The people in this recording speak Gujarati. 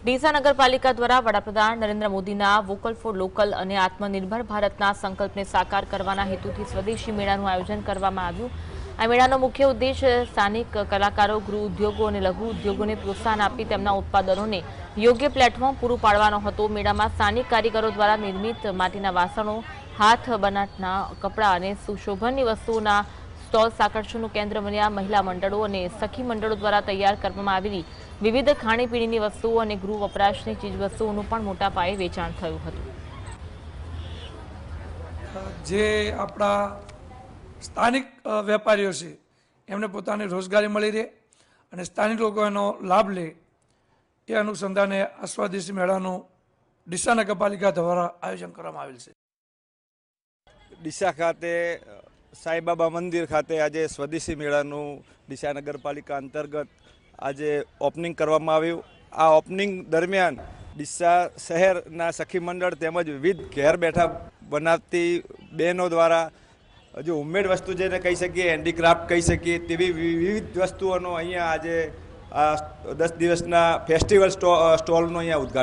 ડીસા નગરપાલિકા દ્વારા વડાપ્રધાન નરેન્દ્ર મોદીના વોકલ ફોર લોકલ અને આત્મનિર્ભર ભારતના સંકલ્પને સાકાર કરવાના હેતુથી સ્વદેશી મેળાનું આયોજન કરવામાં આવ્યું। આ મેળાનો મુખ્ય ઉદ્દેશ સ્થાનિક કલાકારો, ગૃહ ઉદ્યોગો અને લઘુ ઉદ્યોગોને પ્રોત્સાહન આપી તેમના ઉત્પાદનોને યોગ્ય પ્લેટફોર્મ પૂરું પાડવાનો હતો। મેળામાં સ્થાનિક કારીગરો દ્વારા નિર્મિત માટીના વાસણો, હાથ બનાટના કપડાં અને સુશોભનની વસ્તુઓના સ્ટોલ્સ આકર્ષણનું કેન્દ્ર બન્યા। મહિલા મંડળો અને સખી મંડળો દ્વારા તૈયાર કરવામાં આવેલી વિવિધ ખાણીપીણીની વસ્તુઓ અને ગૃહ વપરાશની ચીજવસ્તુઓનું પણ મોટા પાયે વેચાણ થયું હતું। જે આપણા સ્થાનિક વેપારીઓ છે એમને પોતાની રોજગારી મળી રહે અને સ્થાનિક લોકો એનો લાભ લે એ અનુસંધાને આ સ્વદેશી મેળાનું ડીસા નગરપાલિકા દ્વારા આયોજન કરવામાં આવેલ છે। ડીસા ખાતે સાંઈબાબા મંદિર ખાતે આજે સ્વદેશી મેળાનું ડીસા નગરપાલિકા અંતર્ગત આજે ઓપનિંગ કરવામાં આવ્યું। આ ઓપનિંગ દરમિયાન ડીસા શહેરના સખી મંડળ તેમજ વિવિધ ઘેર બેઠા બનાવતી બહેનો દ્વારા હજુ હોમમેડ વસ્તુ જેને કહી શકીએ, હેન્ડીક્રાફ્ટ કહી શકીએ તેવી વિવિધ વસ્તુઓનો અહીંયા આજે આ 10 દિવસના ફેસ્ટિવલ સ્ટોલનું અહીંયા ઉદ્ઘાટન